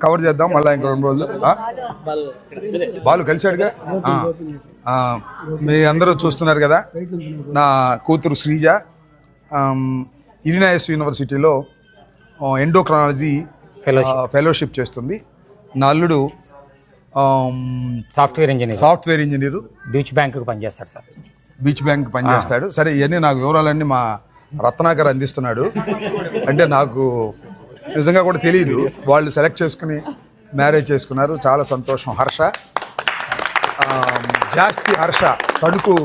Cover చేద్దాం మళ్ళీ ఇంకో 2 రోజులు. బాలు కలిశాడుగా. మీ అందరూ చూస్తున్నారు కదా, నా కూతురు శ్రీజ ఇలినాయిస్ యూనివర్సిటీలో ఎండోక్రాలజీ ఫెలోషిప్ చేస్తుంది. నా అల్లుడు సాఫ్ట్వేర్ ఇంజనీరు, బీచ్ బ్యాంక్ పనిచేస్తాడు సార్. బీచ్ బ్యాంక్ పనిచేస్తాడు. సరే, ఇవన్నీ నాకు వివరాలన్నీ మా రత్నాకర్ అందిస్తున్నాడు. అంటే నాకు నిజంగా కూడా తెలియదు. వాళ్ళు సెలెక్ట్ చేసుకుని మ్యారేజ్ చేసుకున్నారు. చాలా సంతోషం. హర్ష, జాస్తి హర్ష తణుకు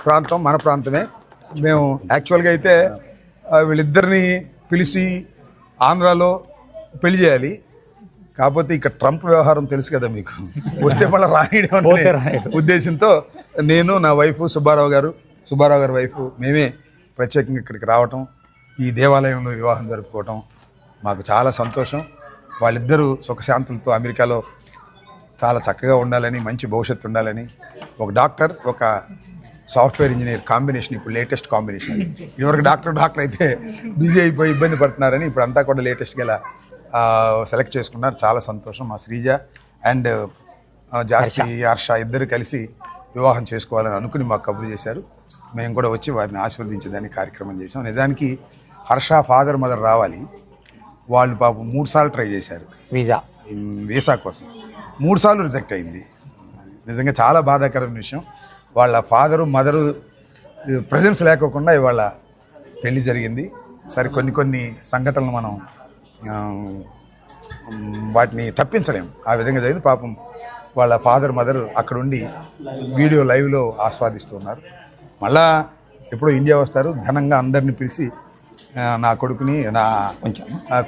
ప్రాంతం, మన ప్రాంతమే. మేము యాక్చువల్గా అయితే వీళ్ళిద్దరిని పిలిచి ఆంధ్రాలో పెళ్లి చేయాలి. కాకపోతే ఇక్కడ ట్రంప్ వ్యవహారం తెలుసు కదా మీకు, వస్తే మళ్ళీ రాయడం ఉద్దేశంతో నేను, నా వైఫ్ సుబ్బారావు గారి వైఫ్, మేమే ప్రత్యేకంగా ఇక్కడికి రావటం, ఈ దేవాలయంలో వివాహం జరుపుకోవటం మాకు చాలా సంతోషం. వాళ్ళిద్దరూ సుఖశాంతులతో అమెరికాలో చాలా చక్కగా ఉండాలని, మంచి భవిష్యత్తు ఉండాలని. ఒక డాక్టర్, ఒక సాఫ్ట్వేర్ ఇంజనీర్ కాంబినేషన్ ఇప్పుడు లేటెస్ట్ కాంబినేషన్. ఇదివరకు డాక్టర్ అయితే బిజీ అయిపోయి ఇబ్బంది పడుతున్నారని ఇప్పుడు అంతా కూడా లేటెస్ట్గా ఇలా సెలెక్ట్ చేసుకున్నారు. చాలా సంతోషం. మా శ్రీజ అండ్ జాస్తి హర్ష ఇద్దరు కలిసి వివాహం చేసుకోవాలని అనుకుని మాకు కబురు చేశారు. మేము కూడా వచ్చి వారిని ఆశీర్వదించేదానికి కార్యక్రమం చేసాం. నిజానికి హర్ష ఫాదర్ మదర్ రావాలి. వాళ్ళు పాపం 3 సార్లు ట్రై చేశారు వీసా కోసం. 3 సార్లు రిజెక్ట్ అయింది. నిజంగా చాలా బాధాకరమైన విషయం. వాళ్ళ ఫాదరు మదరు ప్రజెన్స్ లేకోకుండా ఇవాళ పెళ్లి జరిగింది. సరే, కొన్ని సంఘటనలు మనం వాటిని తప్పించలేము. ఆ విధంగా జరిగింది. పాపం వాళ్ళ ఫాదర్ మదర్ అక్కడ ఉండి వీడియో లైవ్లో ఆస్వాదిస్తున్నారు. మళ్ళా ఎప్పుడో ఇండియా వస్తారు. ఘనంగా అందరిని పిలిచి నా కొడుకుని, నా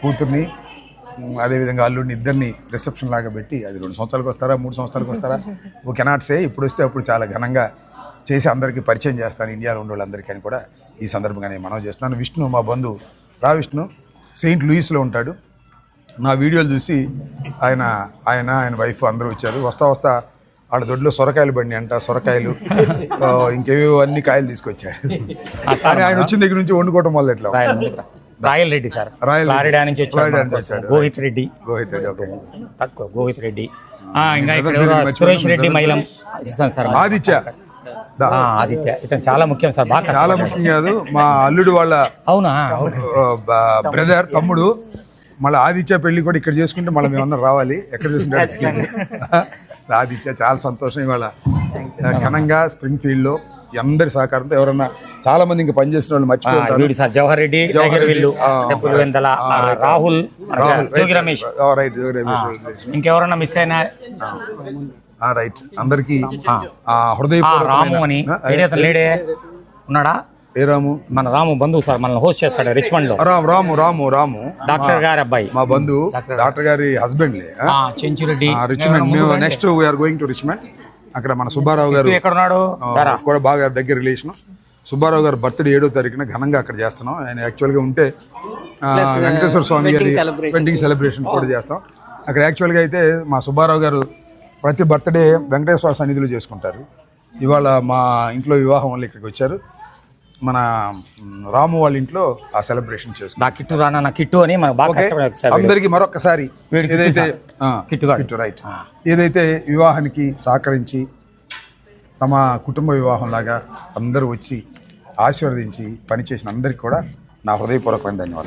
కూతుర్ని, అదేవిధంగా అల్లుడిని ఇద్దరిని రిసెప్షన్ లాగా పెట్టి, అది 2 సంవత్సరాలకు వస్తారా 3 సంవత్సరాలకు వస్తారా ఓ కెనాట్ సే, ఇప్పుడు వస్తే అప్పుడు చాలా ఘనంగా చేసి అందరికీ పరిచయం చేస్తాను, ఇండియాలో ఉండే వాళ్ళందరికీ అని కూడా ఈ సందర్భంగా నేను మనవి చేస్తున్నాను. విష్ణు, మా బంధువు విష్ణు సెయింట్ లూయిస్లో ఉంటాడు. నా వీడియోలు చూసి ఆయన వైఫ్ అందరూ వచ్చారు. వస్తా వాళ్ళ దొడ్లో సొరకాయలు బండి అంట, సొరకాయలు ఇంకేవో అన్ని కాయలు తీసుకొచ్చాడు. ఆయన వచ్చిన దగ్గర నుంచి వండుకోవటం వల్ల ఎట్లా రాయల్ రెడ్డి సార్, గోహిత్ రెడ్డి, సురేష్ రెడ్డి, మైలం, ఆదిత్య ఇతను చాలా ముఖ్యం సార్. చాలా ముఖ్యం కాదు, మా అల్లుడు వాళ్ళ అవునా బ్రదర్, తమ్ముడు. మళ్ళీ ఆదిత్య పెళ్లి కూడా ఇక్కడ చేసుకుంటే మళ్ళీ మేమన్నా రావాలి. ఎక్కడ చూసుకుంటే ఆదిత్య చాలా సంతోషం. ఇవాళ ఘనంగా స్ప్రింగ్ ఫీల్డ్ లో అందరి సహకారంతో, ఎవరన్నా చాలా మంది ఇంకా పనిచేసిన వాళ్ళు మర్చిపోతారు. జవహర్ రెడ్డి, రాహుల్, జోగి రమేష్, ఇంకెవరన్నా మిస్ అయినా రైట్. అందరికి హృదయ రాము అని లేడే ఉన్నాడా? ఏ రాము? మన రాము బంధువు సార్, మనల్ని హోస్ట్ చేస్తాడు రిచ్మండ్ లో. రాము డాక్టర్ గారి అబ్బాయి, మా బంధువు, డాక్టర్ గారి హస్బెండ్. చెంచురెడ్డి, రిచ్మండ్. మేము next we're going to Richmond. అక్కడ మన సుబ్బారావు గారు ఎక్కడ ఉన్నాడు కూడా బాగా దగ్గర రిలేషన్. సుబ్బారావు గారు బర్త్డే 7వ తారీఖున ఘనంగా అక్కడ చేస్తున్నాం. ఆయన యాక్చువల్గా ఉంటే వెంకటేశ్వర స్వామి గారి వెడ్డింగ్ సెలబ్రేషన్ కూడా చేస్తాం అక్కడ. యాక్చువల్గా అయితే మా సుబ్బారావు గారు ప్రతి బర్త్డే వెంకటేశ్వర సన్నిధిలో చేసుకుంటారు. ఇవాళ మా ఇంట్లో వివాహం వల్ల ఇక్కడికి వచ్చారు. మన రాము వాళ్ళ ఇంట్లో ఆ సెలబ్రేషన్ చేసుకుంటాం. కిట్టు రానా కిట్టు అని అందరికీ మరొకసారి రైట్. ఏదైతే వివాహానికి సహకరించి తమ కుటుంబ వివాహం లాగా అందరూ వచ్చి ఆశీర్వదించి పనిచేసిన అందరికీ కూడా నా హృదయపూర్వకమైన ధన్యవాదాలు.